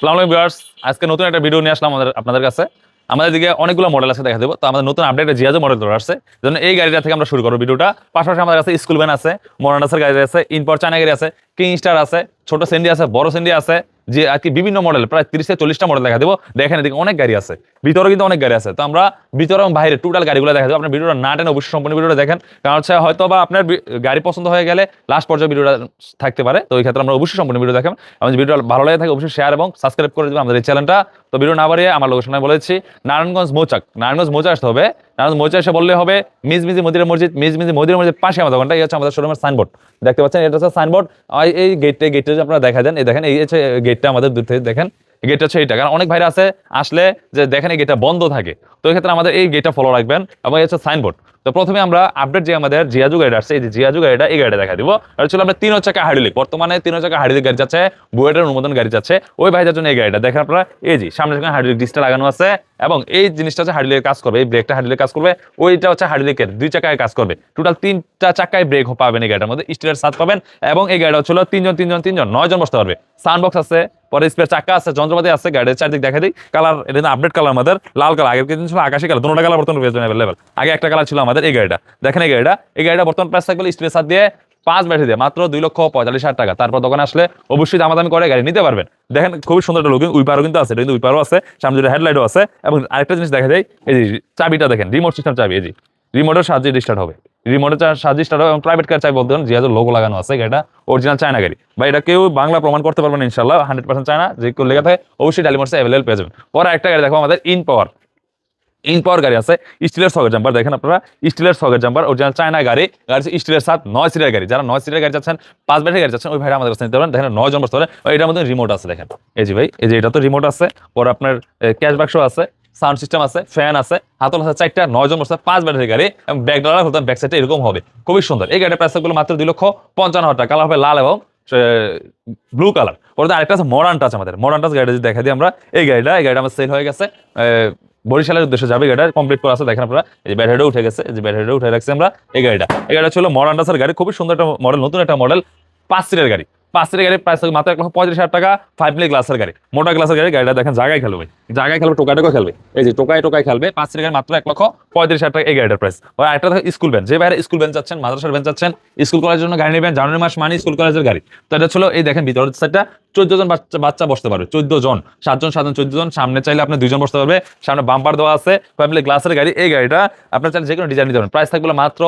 আসসালামু আলাইকুম ভিউয়ার্স, আজকে নতুন একটা ভিডিও নিয়ে আসলাম আপনাদের কাছে। আমাদের দিকে অনেকগুলো মডেল আছে, দেখা দেবো। তো আমাদের নতুন আপডেটের জিয়াজো মডেল ধরে আসছে, জন্য এই গাড়িটা থেকে আমরা শুরু করবো ভিডিওটা। পাশাপাশি আমাদের কাছে স্কুল ভ্যান আছে, মরান্ডাসের গাড়ি আছে, ইনপোর্ট চায়না গাড়ি আছে, কিং স্টার আছে, ছোট সেন্ডি আছে, বড় সেন্ডি আছে, যে আর কি বিভিন্ন মডেল, প্রায় 30 থেকে 40টা মডেল দেখা দেবো। দেখেন এদিকে অনেক গাড়ি আছে, ভিতরে কিন্তু অনেক গাড়ি আছে। তো আমরা ভিতরে এবং বাইরে টোটাল গাড়িগুলো দেখা দেবো। আপনার ভিডিওটা না টেনে অবশ্যই সম্পূর্ণ ভিডিওটা দেখেন, কারণ হচ্ছে হয়তো বা আপনার গাড়ি পছন্দ হয়ে গেলে লাস্ট পর্যায়ে ভিডিওটা থাকতে পারে। তো এই ক্ষেত্রে আমরা অবশ্যই সম্পূর্ণ ভিডিও দেখেন। আমাদের ভিডিও ভালো লাগে থাকে অবশ্যই শেয়ার এবং সাবস্ক্রাইব করে দেবেন আমাদের এই চ্যানেলটা। তো ভিডিও না বাড়িয়ে আমার লোকেশনে বলেছি নারায়ণগঞ্জ মৌচাক। নারায়ণগঞ্জ মৌচাক আসতে হবে। নারায়ণগঞ্জ মৌচাক এসে বললে হবে মিজমিজি মদিরা মসজিদ, মিজমিজি মদিরা মসজিদ পাশে আমাদের দোকানটা। এই হচ্ছে আমাদের শোরুমের সাইনবোর্ড, দেখতে পাচ্ছেন। এটা হচ্ছে সাইনবোর্ড। এই গেটটা আপনারা দেখা দেন, এই দেখেন, এই হচ্ছে গেটটা আমাদের দূর থেকে দেখেন। গেটটা হচ্ছে এইটা, কারণ অনেক ভাইরা আছে আসলে যে দেখেন এই গেটটা বন্ধ থাকে। তো এই ক্ষেত্রে আমাদের এই গেটটা ফলো রাখবেন এবং এই হচ্ছে সাইনবোর্ড। তো প্রথমে আমরা আপডেট যে আমাদের জিয়াজু গাড়ি আসছে, এই যে জিয়াজু গাড়িটা, এই গাড়িটা দেখা দিব। আর ছিল আমরা 3 চাকা হাইড্রোলিক, বর্তমানে 3 চাকা হাইড্রোলিক গাড়ি যাচ্ছে, বুয়েটের অনুমোদন গাড়ি যাচ্ছে। ওই ভাইদের জন্য এই গাড়িটা দেখেন আপনারা। এই যে সামনে যখন হাইড্রোলিক ডিসটা লাগানো আছে এবং এই জিনিসটা হচ্ছে হাইড্রোলিকের কাজ করবে, এই ব্রেকটা হাইড্রোলিক কাজ করবে, ওইটা হচ্ছে হাইড্রোলিকের 2 চাকায় কাজ করবে। টোটাল 3টা চাকায় ব্রেক পাবেন এই গাড়িটার মধ্যে, স্টিলের সাথ পাবেন। এবং এই গাড়িটা হচ্ছিল 3 জন 9 জন বসতে পারবে। সাউন্ড বক্স আছে, পরে স্পেয়ার চাকা আছে, যন্ত্রপাতি আছে। গাড়ির চারদিক দেখা দিই। কালার এটা আপডেট কালার আমাদের লাল কালার, আগের কিছু ছিল আকাশি কালার, দুটোটা কালার বর্তমানে অ্যাভেলেবল। আগে একটা কালার ছিল আমাদের। এই গাড়িটা দেখেন, এই গাড়িটা বর্তমান প্রাইস থাকবে স্টিলের সাথ দিয়ে 5 ব্যাটারি দিয়ে মাত্র 2,45,000 টাকা। তারপর দোকানে আসলে অবশ্যই দামাদামি করে গাড়ি নিতে পারবেন। দেখেন খুবই সুন্দর একটা লুকিং, উইপারও কিন্তু আছে, কিন্তু উইপারও আছে, সামনে দুটো হেডলাইটও আছে। এবং আরেকটা জিনিস দেখা যায়, এই যে চাবিটা দেখেন, রিমোট সিস্টেম চাবি। এই যে রিমোটের সাহায্যে স্টার্ট হবে, রিমোটের সাহায্যে স্টার্ট হবে। এবং প্রাইভেট কার চাবি বলতে জিয়াজো লোগো লাগানো আছে। গাড়িটা অরিজিনাল চায়না গাড়ি বা এটা কেউ বাংলা প্রমাণ করতে পারবেন ইনশাল্লাহ, 100% চায়না। যে কেউ লেখা থাকে অবশ্যই ডালিমোটসে অ্যাভেলেবল পেয়ে যাবেন। পরে একটা গাড়ি দেখো আমাদের ইন পাওয়ার গাড়ি আছে, স্টিলের সকেট জাম্পার। দেখেন আপনারা, স্টিলের সকেট জাম্পার, অরিজিনাল চায়না গাড়ি। গাড়ি স্টিলের সাথে 9 সিটের গাড়ি। যারা 9 সিটের গাড়ি যাচ্ছেন, 5 ব্যাটারি গাড়ি যাচ্ছেন, ওই ভাইরা আমাদের কাছে নিতে পারেন। দেখেন 9 জন বসতে পারেন। এটার মধ্যে রিমোট আছে, দেখেন এই যে ভাই, এই যে এটা তো রিমোট আছে। পরে আপনার ক্যাশ বাক্স আছে, সাউন্ড সিস্টেম আছে, ফ্যান আছে, হাতল আছে 4টা, 9 জন বসতে, 5 ব্যাটারি গাড়ি। এবং ব্যাক ডালা হতো ব্যাক সাইডে এরকম হবে, খুবই সুন্দর। এই গাড়ির প্রাইস গুলো মাত্র 2,55,000 টাকা। কালার হবে লাল এবং ব্লু কালার। পরে আরেকটা আছে মডার্ন টাচ। আমাদের মডার্ন টাচ গাড়িটা যদি দেখা দিই আমরা, এই গাড়িটা আমার সেল হয়ে গেছে, বরিশালের উদ্দেশ্যে যাবে। গাড়িটা কমপ্লিট করা আছে, দেখেন আপনারা। এই যে ব্যাটারিটা উঠে গেছে, এই যে ব্যাটারিটা উঠে রাখছি আমরা। এই গাড়িটা ছিল মডার্ন টাচের গাড়ি, খুবই সুন্দর একটা মডেল, নতুন একটা মডেল, 5 সিটের গাড়ি। 5 সিটের গাড়ির প্রাইস মাত্র 1,35,000 টাকা। 5 মিলি গ্লাসের গাড়ি, মোটা গ্লাসের গাড়ি। গাড়িটা দেখেন জায়গায় খেলবে, টোকায় খেলবে। এই যে টোকায় খেলবে। 5 সিটের গাড়ি মাত্র 1,35,000 টাকা এই গাড়িটার প্রাইস। আর একটা স্কুল ভ্যান, যে বাইরে স্কুল ভ্যান যাচ্ছেন, মাদ্রাসার ভ্যান যাচ্ছেন, স্কুল কলেজের জন্য গাড়ি নেবেন, জানুয়ারি মাস মানে স্কুল কলেজের গাড়ি। তো এটা ছিল, এই দেখেন ভিতরের সাইডটা 14 জন বাচ্চা বসতে পারবে, 14 জন, 7 জন 14 জন। সামনে চাইলে আপনি 2 জন বসতে পারবে, সামনে বাম্পার দেওয়া আছে, ফ্যামিলি গ্লাসের গাড়ি। এই গাড়িটা আপনার চাইলে যে কোনো ডিজাইন নিতে পারেন। প্রাইস থাকবে মাত্র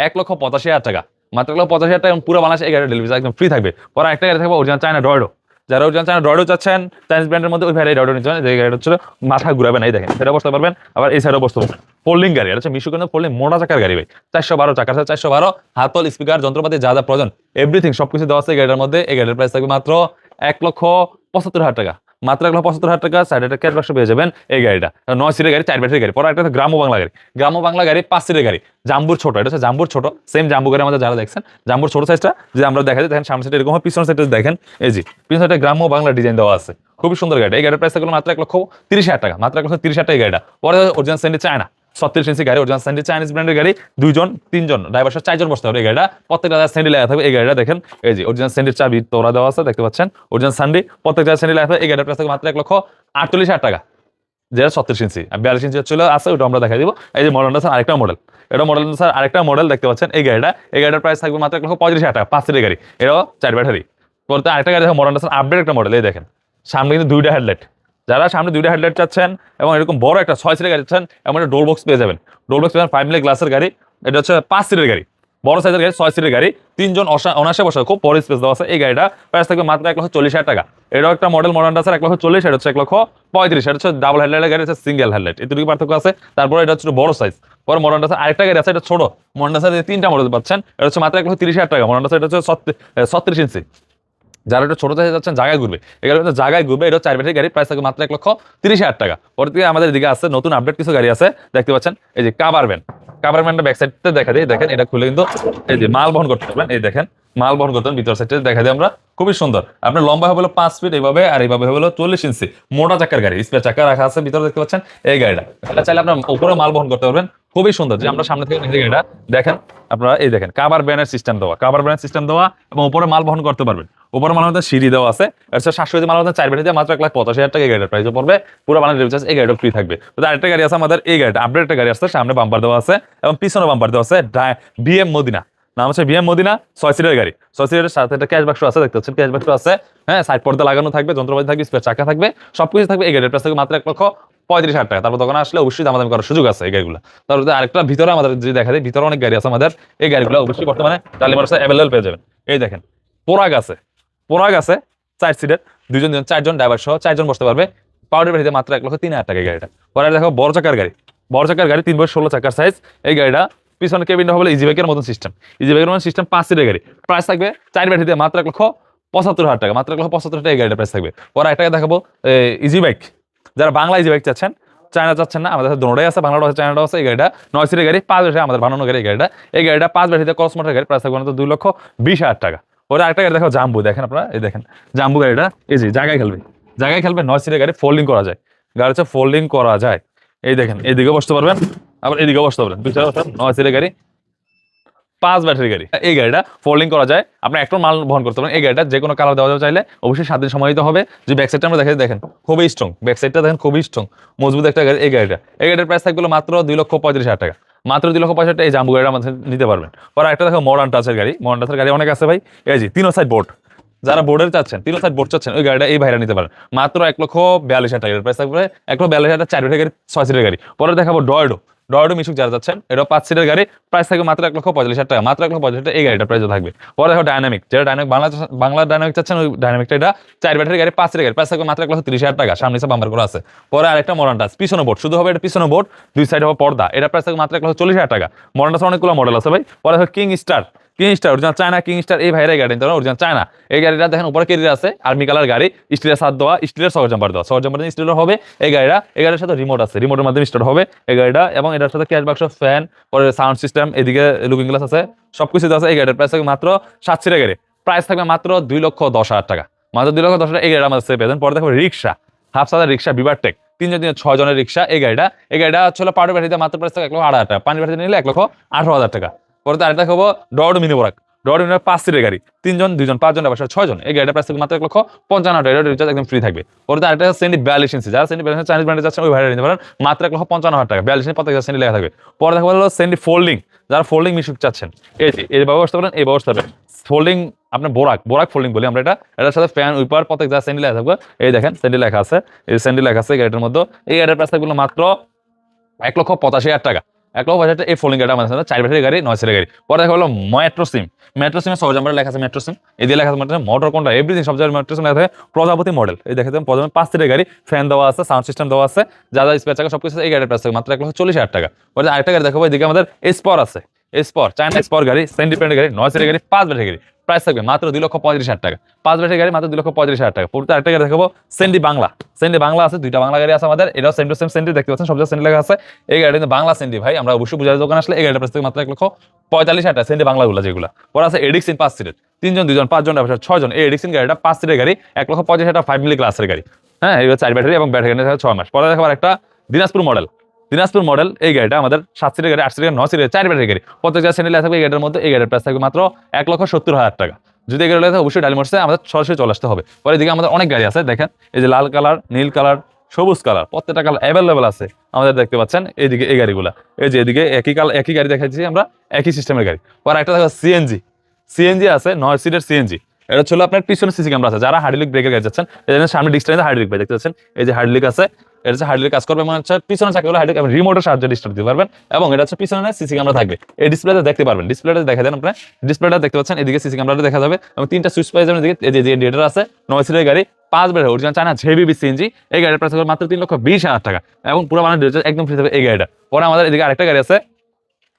1,85,000 টাকা, মাত্র 1,85,000 টাকা। এবং পুরো বাংলাদেশে এই গাড়ি ডেলিভারি একদম ফ্রি থাকবে। পরে একটা গাড়ি থাকবে অরিজিনাল চায়না ডয়ডো। যারা অরিজিনাল চায়না ডয়ডো চাচ্ছেন, চাইনিজ ব্র্যান্ডের মধ্যে, ওই ভাই ডয়ডো নিতে পারেন। যে গাড়িটা হচ্ছে মাথা ঘুরাবেন, এই দেখেন, সেটা বসতে পারবেন। আবার এই সাইডেও বসতে পারবেন। ফোল্ডিং গাড়ি, এটা হচ্ছে মিশু কিন্তু ফোল্ডিং মোটা চাকার গাড়ি ভাই। 412 চাকার, 412 হাতল, স্পিকার, যন্ত্রপাতি যা যা প্রয়োজন এভরিথিং সবকিছু দেওয়া আছে এই গাড়ির মধ্যে। এই গাড়ির প্রাইস থাকবে মাত্র 1,75,000 টাকা, মাত্র 1,75,000 টাকা। সাইডে একটা ক্যাশ বাক্স পেয়ে যাবেন। এই গাড়িটা 9 সিটের গাড়ি, 4 ব্যাটারি গাড়ি। পরে একটা গ্রাম্য বাংলা গাড়ি 5 সিটের গাড়ি, জাম্বুর ছোট। এটা হচ্ছে জাম্বুর ছোট, সেম জাম্বু গাড়ি আমাদের যারা দেখছেন, জাম্বুর ছোট সাইজটা যে আমরা দেখা যায়। দেখেন সামনে সাইডে এরকম হয়, পিছন সাইডে দেখেন, এই যে পিছন সাইডে গ্রাম্য বাংলা ডিজাইন দেওয়া আছে, খুবই সুন্দর গাড়ি। এই গাড়ির প্রাইস থাকলো মাত্র 1,30,000 টাকা, মাত্র 1,30,000 টাকা এই গাড়িটা। পরে অরিজিনাল সেন্ডি চায়না 36 ইঞ্চি গাড়ি, অরিজিনাল সেন্ডি চাইনিজ ব্র্যান্ডের গাড়ি। 2 জন 3 জন ড্রাইভার সহ 4 জন বসতে হবে এই গাড়িটা। প্রত্যেকটা সেন্ডি লাগা থাকবে এই গাড়িটা। দেখেন এই যে অরিজিনাল সেন্ডির চাবি তোরা দেওয়া আছে, দেখতে পাচ্ছেন, অরিজিনাল সেন্ডি প্রত্যেকটা সেন্ডি লাগা থাকবে। এই গাড়ির প্রাইস থাকবে মাত্র 1,48,000 টাকা, যেটা 36 ইঞ্চি। 42 ইঞ্চি চলে আছে, ওটা আমরা দেখাই দিব। এই যে মডেলটা স্যার আরেকটা মডেল, আরেকটা মডেল দেখতে পাচ্ছেন। এই গাড়িটার প্রাইস থাকবে মাত্র 1,35,000 টাকা, 5 সিটের গাড়ি, এটাও 4 ব্যাটারি। পরে আরেকটা গাড়ি দেখো, মডেলটা আপডেট একটা মডেল। এই দেখেন সামনে কিন্তু 2টা হেডলাইট। যারা সামনে 2টা হেডলাইট চাচ্ছেন এবং এরকম বড় একটা 6 সিটের গাড়ি চাচ্ছেন, এমন একটা ডোর বক্স পেয়ে যাবেন। ডোর বক্স পেয়ে 5 মিলি গ্লাসের গাড়ি। এটা হচ্ছে 5 সিটের গাড়ি, বড় সাইজের গাড়ি, 6 সিটের গাড়ি, 3 জন অনায়াসে বসে, খুব বড় স্পেস দেওয়া আছে। এই গাড়িটা প্রাইস থাকবে মাত্র 1,40,000 টাকা। এটাও একটা মডেল মডার্ন আছে, 1,40,000। এটা হচ্ছে 1,35,000। এটা হচ্ছে ডাবল হেডলাইটের গাড়ি, হচ্ছে সিঙ্গেল হেডলাইট, এটুকু পার্থক্য আছে। তারপরে এটা হচ্ছে বড় সাইজ। পরে মডার্ন আছে আরেকটা গাড়ি আছে, এটা ছোট। মডার্ন আছে 3টা মডেল পাচ্ছেন। এটা হচ্ছে মাত্র 1,30,000 টাকা। মডার্ন আছে এটা হচ্ছে 36 ইঞ্চি। যারা এটা ছোট সাইজে যাচ্ছেন, জায়গায় ঘুরবে, এগুলো জায়গায় ঘুরবে। এটা 4 ব্যাটারি গাড়ি, প্রাইস থাকবে মাত্র 1,30,000 টাকা। পরে থেকে আমাদের দিকে আছে নতুন আপডেট কিছু গাড়ি আছে, দেখতে পাচ্ছেন। এই যে কাভার ভ্যানটা ব্যাক সাইডতে দেখা দিই, দেখেন এটা খুলে কিন্তু এই যে মাল বহন করতে পারবেন। এই দেখেন মাল বহন করতেন ভিতর সাইডে দেখা যায় আমরা, খুবই সুন্দর। আপনার লম্বা হবে হলো 5 ফিট এইভাবে, আর এইভাবে হবে হলো 40 ইঞ্চি, মোটা চাকার গাড়ি, স্পেয়ার চাকা রাখা আছে ভিতরে দেখতে পাচ্ছেন। এই গাড়িটা এটা চাইলে আপনার উপরে মাল বহন করতে পারবেন, খুবই সুন্দর। যে আমরা সামনে থেকে দেখি গাড়িটা দেখেন আপনারা, এই দেখেন কাভার ব্যানের সিস্টেম দেওয়া, কাভার ব্যানের সিস্টেম দেওয়া, এবং উপরে মাল বহন করতে পারবেন। উপরে মাল মধ্যে সিঁড়ি দেওয়া আছে, আর 700 মাল মধ্যে 4 বেটে মাত্র 1,85,000 টাকা এই গাড়ির প্রাইস পড়বে। পুরো বাংলাদেশ রিচার্জ এই গাড়িটা ফ্রি থাকবে। তো আরেকটা গাড়ি আছে আমাদের, এই গাড়িটা আপডেট একটা গাড়ি আছে, সামনে বাম্পার দেওয়া আছে এবং পিছনে বাম্পার দেওয়া আছে, বিএম মদিনা নাম হচ্ছে, বিএম মদিনা 6 সিটের গাড়ি। 6 সিটের সাথে একটা ক্যাশ বাক্স আছে, দেখতে পাচ্ছেন ক্যাশ বাক্স আছে, হ্যাঁ সাইড পর্দা লাগানো থাকবে, যন্ত্রপাতি থাকবে, স্পেয়ার চাকা থাকবে, সবকিছু থাকবে। এই গাড়ির প্রাইস থাকবে মাত্র 1,35,000 টাকা। তারপর দোকানে আসলে অবশ্যই দামাদামি করার সুযোগ আছে এই গাড়িগুলো। তারপরে আরেকটা ভিতরে আমাদের যদি দেখা যায়, ভিতরে অনেক গাড়ি আছে আমাদের, এই গাড়িগুলো অবশ্যই বর্তমানে টালিমার অ্যাভেলেবল পেয়ে যাবেন। এই দেখেন পোরাগ আছে, পোরাগ আছে 4 সিটের, 2 জন 4 জন ড্রাইভার সহ 4 জন বসতে পারবে। পাউডার বাড়িতে মাত্র 1,03,000 টাকা এই গাড়িটা। পরে দেখো বড় চাকার গাড়ি, বড় চাকার গাড়ি 3/16 চাকার সাইজ এই গাড়িটা। পিছনে কেবিনটা হবে ইজি বাইকের মতন সিস্টেম, ইজি বাইকের মতন সিস্টেম, 5 সিটের গাড়ি। প্রাইস থাকবে 4 ব্যাটারিতে মাত্র 1,75,000 টাকা, মাত্র 1,75,000 টাকা এই গাড়িটা প্রাইস থাকবে। পরে একটা দেখাবো ইজি বাইক, যারা বাংলা ইজি বাইক চাচ্ছেন, চায়না চাচ্ছেন না, আমাদের দোনোটাই আছে, বাংলাটা আছে চায়নাটা আছে। এই গাড়িটা 9 সিটের গাড়ি, 5 ব্যাটারি আমাদের বানানো গাড়ি এই গাড়িটা। এই গাড়িটা 5 ব্যাটারিতে ক্রস মোটর গাড়ি, প্রাইস থাকবে 2,20,000 টাকা। পরে আরেকটা গাড়ি দেখো জাম্বু, দেখেন আপনারা, এই দেখেন জাম্বু গাড়িটা, এই যে জায়গায় খেলবে, জায়গায় খেলবে, 9 সিটের গাড়ি, ফোল্ডিং করা যায় গাড়ি, হচ্ছে ফোল্ডিং করা যায়। এই দেখেন এইদিকে বসতে পারবেন, আবার এদিকে বসতে পারবেন, 9 সিটের গাড়ি, 5 ব্যাটারি গাড়ি। এই গাড়িটা ফোল্ডিং করা যায়, আপনি একটা মাল বহন করতে পারেন। এই গাড়িটা যে কোনো কালার দেওয়া যাবে চাইলে, অবশ্যই 7 দিন সময় দিতে হবে। যে ব্যাক সাইডটা আমরা দেখেন, দেখেন খুবই স্ট্রং, ব্যাক সাইডটা দেখেন খুবই স্ট্রং, মজবুত একটা গাড়ি এই গাড়িটা। এই গাড়ির প্রাইস থাকবে মাত্র 2,35,000 টাকা, মাত্র 2,65,000 টাকা এই জাম্বু গাড়িটা আমাদের নিতে পারবেন। পরে একটা দেখো মডার্ন টাচের গাড়ি, মডার্ন টাচের গাড়ি অনেক আছে ভাই। এই যে 3 সাইড বোর্ড, যারা বোর্ডের চাচ্ছেন, 3 সাইড বোর্ড চাচ্ছেন, ওই গাড়িটা এই ভাইরা নিতে পারেন মাত্র 1,42,000 টাকা প্রাইস থাকবে। 1,42,000 4 ব্যাটারি গাড়ি, 6 সিটের গাড়ি। পরে দেখাবো ডয়েডো, ডয়েডো মিশুক যারা যাচ্ছেন, এটা 5 সিটের গাড়ি, প্রাইস থাকবে মাত্র 1,45,000 টাকা, মাত্র 1,45,000 টাকা এই গাড়িটা প্রাইস থাকবে। পরে দেখো ডাইনামিক, যারা ডাইনামিক বাংলা ডাইনামিক চাচ্ছেন, ওই ডাইনামিকটা এটা 4 ব্যাটারি গাড়ি, 5 সিটের গাড়ি, প্রাইস থাকবে মাত্র 1,30,000 টাকা, সামনে সব বাম্পার করা আছে। পরে আরেকটা মডার্ন টাচ, পিছনে বোর্ড শুধু হবে, এটা পিছনে বোর্ড, 2 সাইড হবে পর্দা, এটা প্রাইস থাকবে মাত্র 1,40,000 টাকা। মডার্ন টাচ অনেকগুলো মডেল আছে ভাই। পরে দেখো king star, king star original China, king star এই ভাইয়ের গাড়ি নিতে অরিজিনাল চায়না। এই গাড়িটা দেখেন উপরে কেরিয়ার আছে, আর্মি কালার গাড়ি, স্টিলের সাথ দেওয়া, স্টিলের সহজ জাম্পার দেওয়া, সহজ জাম্পার স্টিলের হবে এই গাড়িটা। এই গাড়ির সাথে রিমোট আছে, রিমোটের মাধ্যমে স্টার্ট হবে এই গাড়িটা, এবং এটার সাথে ক্যাশ বাক্স, ফ্যান, পরে সাউন্ড সিস্টেম, এদিকে লুকিং গ্লাস আছে, সবকিছু আছে। এই গাড়ির প্রাইস থাকবে মাত্র 7 সিটের গাড়ি, প্রাইস থাকবে মাত্র 2,10,000 টাকা, মাত্র 2,10,000 এই গাড়িটা আমাদের পেয়ে যাবেন। পরে দেখো রিক্সা, হাফ সাদার রিক্সা, বিবার টেক, 3 জন 6 জনের রিক্সা এই গাড়িটা। এই গাড়িটা হচ্ছে পাউডার ব্যাটারিতে মাত্র প্রাইস থাকবে 1,08,000 টাকা, পানি ব্যাটারি নিলে 1,18,000 টাকা। পরে আরেকটা খাবো ডড মিনি বোরাক, ডড মিনি 5 সিটের গাড়ি, 3 জন 2 জন 5 জন 6 জন এই গাড়িটা প্রাইস থাকবে মাত্র 1,55,000 টাকা, এটা রিচার্জ একদম ফ্রি থাকবে। পরে আরেকটা সেন্ডি 42 ইঞ্চি, যারা সেন্ডি 42 চাইনিজ ব্র্যান্ডে যাচ্ছেন ওই ভাড়া নিতে পারেন মাত্র 1,55,000 টাকা, 42 ইঞ্চি প্রত্যেকটা সেন্ডি লেখা থাকবে। পরে দেখা হলো সেন্ডি ফোল্ডিং, যারা ফোল্ডিং মিশুক চাচ্ছেন, এই যে এই ব্যবস্থা করেন, এই ব্যবস্থা ফোল্ডিং আপনার বোরাক, বোরাক ফোল্ডিং বলি আমরা এটা, এটার সাথে ফ্যান উইপার প্রত্যেক যা সেন্ডি লেখা থাকবে। এই দেখেন সেন্ডি লেখা আছে, এই সেন্ডি লেখা আছে গাড়িটার মধ্যে। এই গাড়ির প্রাইস থাকবে মাত্র 1,85,000 টাকা, 1,85,000 টাকা এই ফোল্ডিং গাড়িটা আমাদের সাথে 4 ব্যাটারি গাড়ি, 9 সিটের গাড়ি। পরে দেখা হলো মেট্রো সিম, মেট্রো সিমের সহজ আমরা লেখা আছে মেট্রো সিম, এই দিয়ে লেখা আছে মোটর কোনটা এভরিথিং সব জায়গায় মেট্রো সিম লেখা থাকে। প্রজাপতি মডেল, এই দেখেন প্রজাপতি 5 সিটের গাড়ি, ফ্যান দেওয়া আছে, সাউন্ড সিস্টেম দেওয়া আছে, যা যা স্পেয়ার চাকা সবকিছু এই গাড়ির প্রাইস থাকে মাত্র 1,40,000 টাকা। পরে আরেকটা গাড়ি দেখাবো, এদিকে আমাদের স্পর আছে, স্পর চায়না স্পর গাড়ি, সেন্ডিপেন্ডেন্ট গাড়ি, 9 সিটের গাড়ি, 5 ব্যাটারি গাড়ি, প্রাইস থাকবে মাত্র 2,35,000 টাকা, 5 ব্যাটারি গাড়ি মাত্র 2,35,000 টাকা। পরে আরেকটা গাড়ি দেখাবো সেন্ডি বাংলা, সেন্ডি বাংলা আছে, 2টা বাংলা গাড়ি আছে আমাদের, এটাও সেম টু সেম সেন্ডি দেখতে পাচ্ছেন, সব জায়গায় সেন্ডি লেখা আছে। এই গাড়ি কিন্তু বাংলা সেন্ডি ভাই, আমরা অবশ্যই পূজার দোকান আসলে এই গাড়িটা প্রাইস থেকে মাত্র 1,45,000 টাকা, সেন্ডি বাংলাগুলো যেগুলো। পরে আছে এডিক্সিন 5 সিটের, 3 জন 2 জন 5 জন 6 জন এই এডিক্সিন গাড়িটা 5 সিটের গাড়ি, 1,45,000 টাকা, 5 মিলি ক্লাসের গাড়ি, হ্যাঁ এই 4 ব্যাটারি এবং ব্যাটারি গাড়ি 6 মাস। পরে দেখাবার একটা দিনাজপুর মডেল, দিনাজপুর মডেল এই গাড়িটা আমাদের 7 সিটের গাড়ি, 8 সিটের গাড়ি, 9 সিটের 4 ব্যাটারি গাড়ি, প্রত্যেক জায়গায় সেন্ডি লেখা থাকবে এই গাড়ির মধ্যে। এই গাড়ির প্রাইস থাকবে মাত্র 1,70,000 টাকা। যদি এই গাড়ি লেখা অবশ্যই ডালিমোটসে আমাদের সরাসরি চলে আসতে হবে। পরে এদিকে আমাদের অনেক গাড়ি আছে, দেখেন এই যে লাল কালার, নীল কালার, সবুজ কালার, প্রত্যেকটা কালার অ্যাভেলেবেল আছে আমাদের, দেখতে পাচ্ছেন এইদিকে এই গাড়িগুলা, এই যে এদিকে একই গাড়ি দেখাচ্ছি আমরা, একই সিস্টেমের গাড়ি। পরে একটা দেখো সিএনজি, সিএনজি আছে 9 সিটের সিএনজি, এটা ছিল আপনার পিছনে সিসি ক্যামেরা আছে, যারা হাইড্রোলিক ব্রেকের গাড়ি যাচ্ছেন এই জন্য সামনে ডিস্টেন্সে হাইড্রোলিক ব্রেক দেখতে পাচ্ছেন, এই যে হাইড্রোলিক আছে, এটা হচ্ছে হাইড্রোলিক কাজ করবে, মানে হচ্ছে পিছনে চাকাগুলো হাইড্রোলিক এবং রিমোটের সাহায্যে স্টার্ট দিতে পারবেন, এবং এটা হচ্ছে পিছনে সিসি ক্যামেরা থাকবে, এই ডিসপ্লেতে দেখতে পারবেন, ডিসপ্লেটা দেখা দেন আপনারা, ডিসপ্লেটা দেখতে পাচ্ছেন, এদিকে সিসি ক্যামেরাটা দেখা যাবে, এবং 3টা সুইচ পেয়ে যাবেন এদিকে, এই যে ইন্ডিকেটর আছে, 9 সিটের গাড়ি, 5 ব্যাটারি অরিজিনাল চায়না জেবিবি সিএনজি, এই গাড়ির প্রাইস মাত্র 3,20,000 টাকা, এবং পুরো বাংলাদেশ একদম ফ্রি থাকবে এই গাড়িটা। পরে আমাদের এদিকে আরেকটা গাড়ি আছে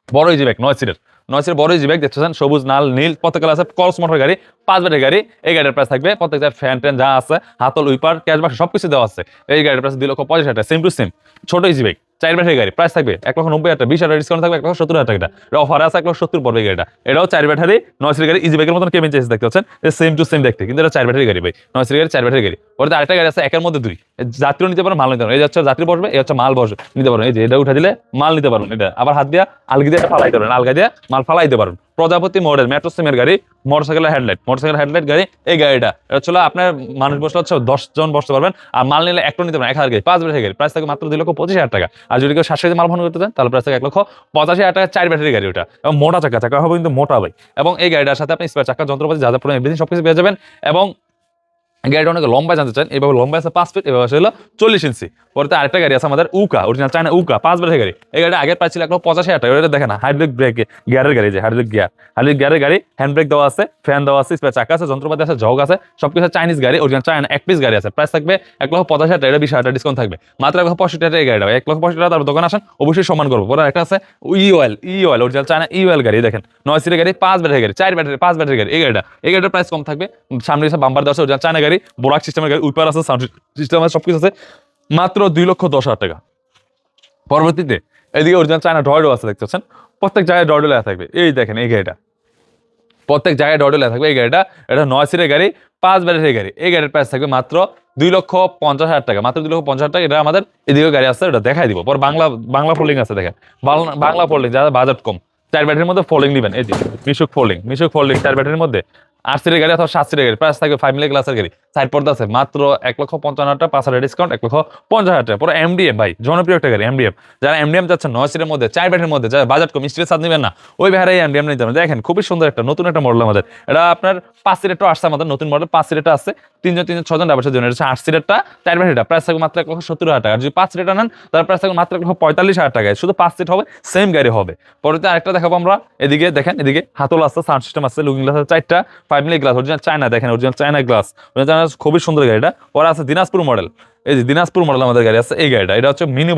বড় ইজি ব্যাগ, 9 সিটের, 9 সিটের বড় ইজি ব্যাগ দেখতেছেন, সবুজ লাল নীল প্রত্যেক কালার আছে, ক্রস মোটর গাড়ি, 5 ব্যাটারি গাড়ি, এই গাড়ির প্রাইস থাকবে প্রত্যেক জায়গায় ফ্যান ট্যান যা আছে, হাতল উইপার ক্যাশ বাক্স সবকিছু দেওয়া আছে, এই গাড়ির প্রাইস 2,85,000 টাকা, সেম টু সেম ছোট ইজি ব্যাগ, 4 ব্যাটারি গাড়ি, প্রাইস থাকবে 1,90,000 20,000 ডিসকাউন্ট থাকবে 1,70,000 টাকা। এটা অফারে আছে 1,70,000 পড়বে গাড়িটা। এটাও 4 ব্যাটারি 9 সিটের গাড়ি, ইজি বাইকের মতন কেবিন চেঞ্জ দেখতে পাচ্ছেন, সেম টু সেম দেখতে, কিন্তু এটা 4 ব্যাটারি গাড়ি ভাই, 9 সিটের গাড়ি 4 ব্যাটারি গাড়ি। ওটাতে আরেকটা গাড়ি আছে একের মধ্যে 2, যাত্রীও নিতে পারেন মাল নিতে পারেন। এই হচ্ছে যাত্রী বসবে, এই হচ্ছে মাল বসবে নিতে পারেন। এই যে এটা উঠে দিলে মাল নিতে পারেন, এটা আবার হাত দিয়া আলগি দিয়ে ফালাইতে পারেন, আলগা দিয়ে মাল ফালাইতে পারেন। প্রজাপতি মডেল মেট্রো সিমের গাড়ি, মোটরসাইকেলের হেডলাইট গাড়ি। এই গাড়িটা এটা হচ্ছে আপনার মানুষ বসলে হচ্ছে 10 জন বসতে পারবেন, আর মাল নিলে একটা নিতে পারেন 1,000 গাড়ি, 5 ব্যাটারি গাড়ি, প্রাইস থাকে মাত্র 2,25,000 টাকা। আর যদি কেউ 7 কেজি মাল বহন করতে চান তাহলে প্রাইস থাকে 1,85,000 টাকা। 4 ব্যাটারি গাড়ি ওটা, এবং মোটা চাকা হবে কিন্তু মোটা ভাই। এবং এই গাড়িটার সাথে আপনি স্পেয়ার চাকা যন্ত্রপাতি যা যা প্রয়োজন এভরিথিং সবকিছু পেয়ে যাবেন। এবং গাড়িটা অনেক লম্বা জানতে চান, এভাবে লম্বা আছে 5 ফিট, এভাবে হলো 40 ইঞ্চি। পরে আরেকটা গাড়ি আছে আমাদের উকা, অরিজিনাল চায়না উকা 5 ব্যাটারি গাড়ি। এই গাড়িটা আগের প্রাইস ছিল 1,85,000 টাকা। এটা দেখেন হাইড্রোলিক ব্রেক গিয়ারের গাড়ি, যে হাইড্রোলিক গিয়ারের গাড়ি, হ্যান্ড ব্রেক দেওয়া আছে, ফ্যান দেওয়া আছে, স্পেয়ার চাকা আছে, যন্ত্রপাতি আছে, জগ আছে, সবকিছু চাইনিজ গাড়ি, অরিজিনাল চায়না এক পিস গাড়ি আছে। প্রাইস থাকবে 1,85,000 টাকা, এটা 20,000 টাকা ডিসকাউন্ট থাকবে, মাত্র 1,65,000 টাকা। এই গাড়িটা 1,65,000 টাকা। তারপর দোকান আসেন অবশ্যই সম্মান করবো। পরে একটা আছে ইওয়েল অরিজিনাল চায়না ইওয়েল গাড়ি, দেখেন 9 সিটের গাড়ি, 5 ব্যাটারি গাড়ি, 4 ব্যাটারি 5 ব্যাটারি গাড়ি। এই গাড়িটার প্রাইস কম থাকবে, সামনে বাম্পার দেওয়া আছে, অরিজিনাল চায়না গাড়ি, বোরাক সিস্টেমের গাড়ি, উইপার আছে, সাউন্ড সিস্টেম আছে, সবকিছু আছে, মাত্র 2,10,000 টাকা। পরবর্তীতে এদিকে অরিজিনাল চায়না ডয়ডো আছে, দেখতে পাচ্ছেন প্রত্যেক জায়গায় ডয়ডো লেখা থাকবে। এই দেখেন এই গাড়িটা প্রত্যেক জায়গায় ডয়ডো লেখা থাকবে। এই গাড়িটা এটা 9 সিটের গাড়ি, 5 ব্যাটারি গাড়ি। এই গাড়ির প্রাইস থাকবে মাত্র 2,50,000 টাকা, মাত্র 2,50,000 টাকা। এটা আমাদের এদিকে গাড়ি আছে, এটা দেখাই দিব। পর বাংলা ফোল্ডিং আছে, দেখেন বাংলা ফোল্ডিং, যারা বাজেট কম 4 ব্যাটারির মধ্যে ফোল্ডিং নেবেন। এই যে মিশুক ফোল্ডিং 4 ব্যাটারির মধ্যে 8 সিটের গাড়ি অথবা 7 সিটের গাড়ি, প্রাইস থাকবে 5 মিলি গ্লাসের গাড়ি, সাইড পর্দা আছে, মাত্র 1,55,000 টাকা, 5,000 ডিসকাউন্ট 1,50,000 টাকা। পরে এমডিএম ভাই, জনপ্রিয় একটা গাড়ি এমডিএম। যারা এমডিএম যাচ্ছে 9 সিটের মধ্যে 4 ব্যাটারির মধ্যে, যারা বাজেট কম স্টিলের সাথ নেবেন না, ওই ভাড়া এই এমডিএম নিতে পারেন। দেখেন খুবই সুন্দর একটা নতুন একটা মডেল আমাদের। এটা আপনার 5 সিটেরটা আসছে, আমাদের নতুন মডেল 5 সিটেরটা আছে, 3 জন 6 ড্রাইভারের জন্য। এটা 8 সিটেরটা 4 ব্যাটারিটা, প্রাইস থাকবে মাত্র 1,70,000 টাকা। যদি 5 সিটেরটা নেন তার প্রাইস থাকবে মাত্র 1,45,000 টাকায়, শুধু 5 সিট হবে, সেম গাড়ি হবে। পরে আরেকটা দেখাবো আমরা, এদিকে দেখেন, এদিকে হাতল আছে, সাউন্ড সিস্টেম আছে, লুকিং গ্লাস আছে 4টা, 5 মিলি গ্লাস, অরিজিনাল চায়না, দেখেন অরিজিনাল চায়না গ্লাস, খুবই সুন্দর গাড়িটা। পরে আছে দিনাজপুর মডেল, এই যে দিনাজপুর মডেল আমাদের গাড়ি আছে। এই গাড়িটা এটা হচ্ছে মিনি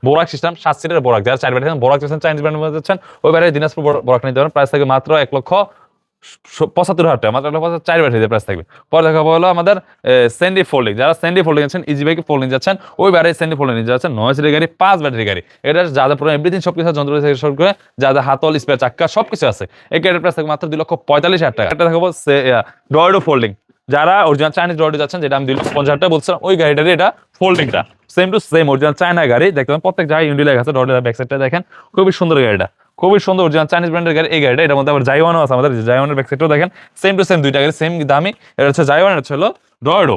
বোরাক সিস্টেম, 7 সিটের বোরাক। যারা 4 ব্যাটারি বোরাক চাইছেন, চাইনিজ ব্র্যান্ড মধ্যে যাচ্ছেন, ওই ব্যাটারি দিনাজপুর বোরাক নিতে পারেন। প্রাইস থাকবে মাত্র 1,75,000 টাকা, মাত্র 1,75,000 4 ব্যাটারি প্রাইস থাকবে। পরে দেখাবো হলো আমাদের স্যান্ডি ফোল্ডিং, যারা স্যান্ডি ফোল্ডিং যাচ্ছেন, ইজি বাইকে ফোল্ডিং যাচ্ছেন, ওই ব্যাটারি স্যান্ডি ফোল্ডিং নিতে যাচ্ছেন। 9 সিটের গাড়ি, 5 ব্যাটারি গাড়ি, এটা যা যা পুরো এভরিথিং সবকিছু যন্ত্র থেকে শুরু করে যা যা হাতল স্পেয়ার চাক্কা সবকিছু আছে। এই গাড়ির প্রাইস থাকবে মাত্র 2,45,000 টাকা। এটা দেখাবো ডয়ডো ফোল্ডিং, যারা অরিজিনাল চাইনিজ ডয়ডো যাচ্ছেন, যেটা আমি 2,50,000 টাকা বলছিলাম, ওই গাড়িটার এটা ফোল্ডিংটা same to same original China গাড়ি। দেখবেন প্রত্যেক জায়গায় ইন্ডিয়া লেখা আছে, ডয়ডো ব্যাক সাইডটা দেখেন খুবই সুন্দর গাড়িটা, খুবই সুন্দর অরিজিনাল চাইনিজ ব্র্যান্ডের গাড়ি। এই গাড়িটা এটার মধ্যে আবার জাইওয়ানও আছে, আমাদের জাইওয়ানের ব্যাক সাইডটাও দেখেন সেম টু সেম, দুইটা গাড়ি সেম দামি। এটা হচ্ছে জাইওয়ান, এটা হলো ডয়ডো।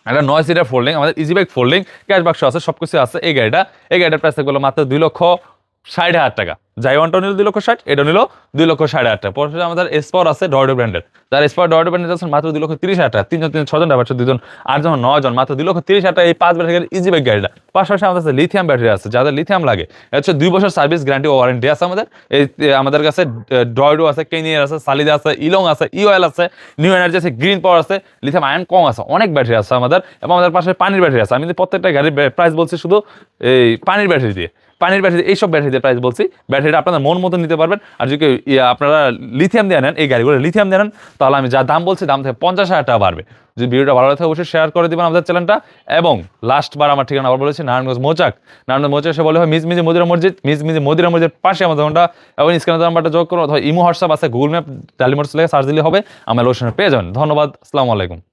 একটা 9 সিটার ফোল্ডিং, আমাদের ইজি বাইক ফোল্ডিং, ক্যাশ বাক্স আছে, সবকিছু আছে। এই গাড়িটার প্রাইস থাকবে মাত্র 2,60,000 টাকা। জাইওয়ানটা নিল 2,60,000, এটা নিল 2,60,000 টাকা। পরে আমাদের এসপাওয়ার আছে ডয়ডো ব্র্যান্ডের, যারা এসপাওয়ার ডয়ডো ব্র্যান্ডের আছেন মাত্র 2,30,000 টাকা। 3 জন 6 জন ড্রাইভার, 2 জন 8 জন 9 জন, মাত্র 2,30,000 টাকা। এই 5 ব্যাটারি ইজি বাইক গাড়িটা। পাশাপাশি আমাদের কাছে লিথিয়াম ব্যাটারি আছে, যাদের লিথিয়াম লাগে, এটা হচ্ছে 2 বছর সার্ভিস গ্যারান্টি ও ওয়ারেন্টি আছে আমাদের। এই আমাদের কাছে ডয়ডো আছে, কেনিয়ার আছে, সালিদা আছে, ইলং আছে, ইওয়েল আছে, নিউ এনার্জি আছে, গ্রিন পাওয়ার আছে, লিথিয়াম আয়ন কম আছে, অনেক ব্যাটারি আছে আমাদের। এবং আমাদের পাশে পানির ব্যাটারি আছে। আমি প্রত্যেকটা গাড়ির প্রাইস বলছি শুধু এই পানির ব্যাটারি দিয়ে, এইসব ব্যাটারি দিয়ে প্রাইস বলছি। ব্যাটারিটা আপনাদের মন মতো নিতে পারবেন। আর যদি আপনারা লিথিয়াম দিয়ে নেন, এই গাড়িগুলো লিথিয়াম দিয়ে নেন, তাহলে আমি যা দাম বলছি, দাম থেকে 50,000 টাকা বাড়বে। যদি ভিডিওটা ভালো লাগে অবশ্যই শেয়ার করে দিবেন আমাদের চ্যানেলটা। এবং লাস্ট বার আমার ঠিকানা আবার বলেছি, নারায়ণগঞ্জ মৌচাক এসে বলে হয় মিজমিজি মদিরা মসজিদ পাশে আমাদের ঘন্টা। এবং স্ক্রিনে নাম্বারটা যোগ করুন, অথবা ইমো হোয়াটসঅ্যাপ আছে, গুগল ম্যাপ ডালিমোটস লেগে সার্চ দিলে হবে, আমার লোকেশনে পেয়ে যাবেন। ধন্যবাদ, আসসালামু আলাইকুম।